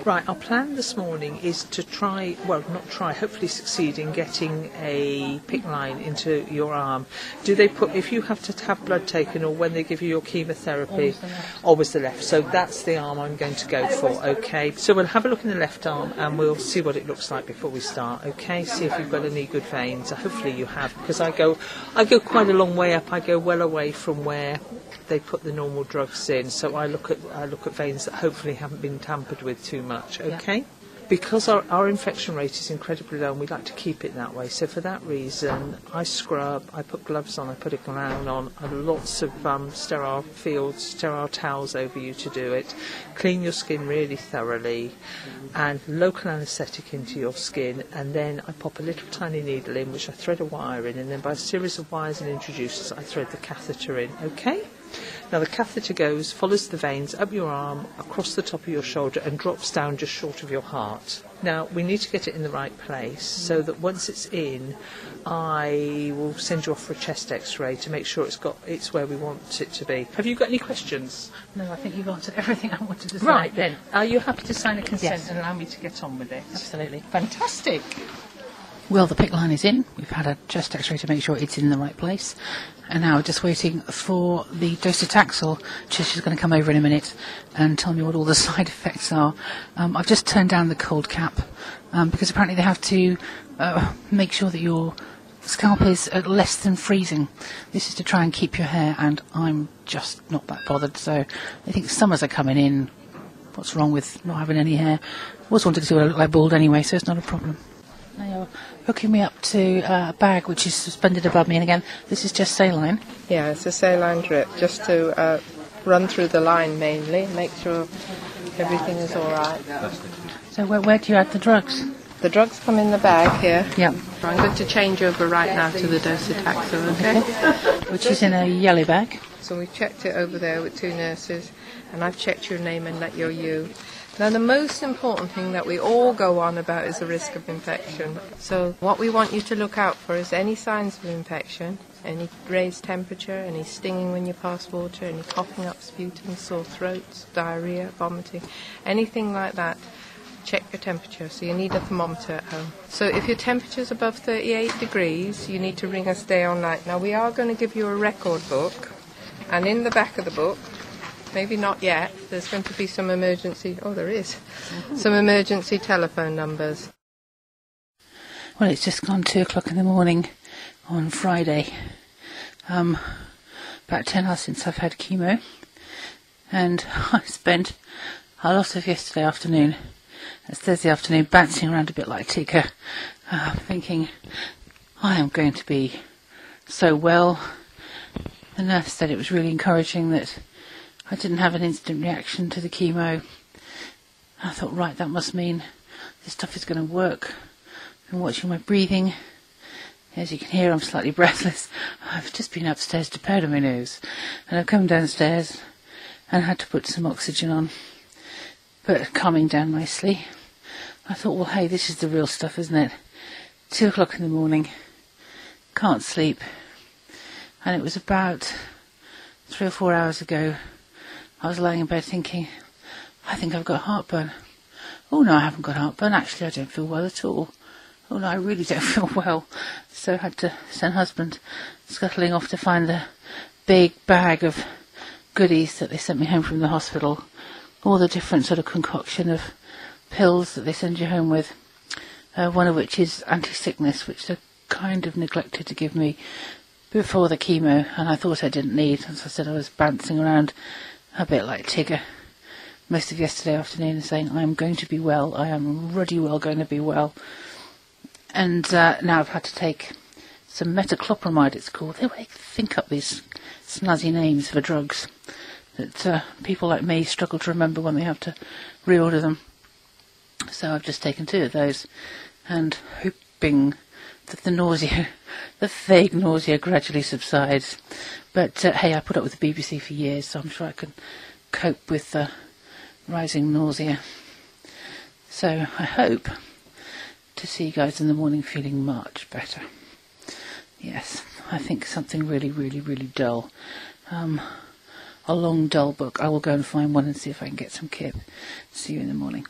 Right, our plan this morning is to try, well, not try, hopefully succeed in getting a PICC line into your arm. Do they put, if you have to have blood taken or when they give you your chemotherapy? Always the left. So that's the arm I'm going to go for, okay? So we'll have a look in the left arm and we'll see what it looks like before we start, okay? See if you've got any good veins. Hopefully you have, because I go quite a long way up. I go well away from where they put the normal drugs in, so I look at veins that hopefully haven't been tampered with too much, okay? Yeah. Because our infection rate is incredibly low and we like to keep it that way, so for that reason I scrub, I put gloves on, I put a gown on, lots of sterile towels over you to do it, clean your skin really thoroughly and local anaesthetic into your skin, and then I pop a little tiny needle in which I thread a wire in, and then by a series of wires and introducers I thread the catheter in, okay? Now the catheter follows the veins up your arm, across the top of your shoulder and drops down just short of your heart. Now we need to get it in the right place so that once it's in, I will send you off for a chest x-ray to make sure it's where we want it to be. Have you got any questions? No, I think you've answered everything I wanted to say. Right then, are you happy to sign a consent Yes. and allow me to get on with it? Absolutely. Fantastic. Well, the PICC line is in. We've had a chest x-ray to make sure it's in the right place. And now we're just waiting for the docetaxel. She's going to come over in a minute and tell me what all the side effects are. I've just turned down the cold cap because apparently they have to make sure that your scalp is at less than freezing. This is to try and keep your hair, and I'm just not that bothered. So I think summers are coming in. What's wrong with not having any hair? I always wanted to see what I look like bald anyway, so it's not a problem. Now you're hooking me up to a bag which is suspended above me, and again, this is just saline. Yeah, it's a saline drip, just to run through the line mainly, make sure everything is all right. So where do you add the drugs? The drugs come in the bag here. Yeah. I'm going to change over right now to the docetaxel, okay? Which is in a yellow bag. So we've checked it over there with two nurses, and I've checked your name and that you're you. Now, the most important thing that we all go on about is the risk of infection. So what we want you to look out for is any signs of infection, any raised temperature, any stinging when you pass water, any coughing up, sputum, sore throats, diarrhea, vomiting, anything like that. Check your temperature, so you need a thermometer at home. So if your temperature is above 38 degrees, you need to ring us day or night. Now, we are going to give you a record book, and in the back of the book, maybe not yet, there's going to be some emergency, some emergency telephone numbers. Well, it's just gone 2 o'clock in the morning on Friday. About 10 hours since I've had chemo, and I spent a lot of yesterday afternoon, it's Thursday afternoon, bouncing around a bit like Tigger, thinking, I am going to be so well. The nurse said it was really encouraging that I didn't have an instant reaction to the chemo. I thought, right, that must mean this stuff is going to work. I'm watching my breathing. As you can hear, I'm slightly breathless. I've just been upstairs to powder my nose, and I've come downstairs and had to put some oxygen on, but calming down nicely. I thought, well, hey, this is the real stuff, isn't it? 2 o'clock in the morning, can't sleep, and it was about 3 or 4 hours ago. I was lying in bed thinking, I think I've got heartburn. Oh no, I haven't got heartburn. Actually, I don't feel well at all. Oh no, I really don't feel well. So I had to send husband scuttling off to find the big bag of goodies that they sent me home from the hospital. All the different sort of concoction of pills that they send you home with. One of which is anti-sickness, which they kind of neglected to give me before the chemo, and I thought I didn't need. As I said, I was bouncing around a bit like Tigger most of yesterday afternoon, saying, I am going to be well, I am ruddy well going to be well. And now I've had to take some metoclopramide, it's called. They think up these snazzy names for drugs that people like me struggle to remember when they have to reorder them. So I've just taken 2 of those, and hoping that the nausea, the vague nausea, gradually subsides. But hey, I put up with the BBC for years, so I'm sure I can cope with the rising nausea. So I hope to see you guys in the morning feeling much better. Yes, I think something really, really, really dull. A long, dull book. I will go and find one and see if I can get some kip. See you in the morning.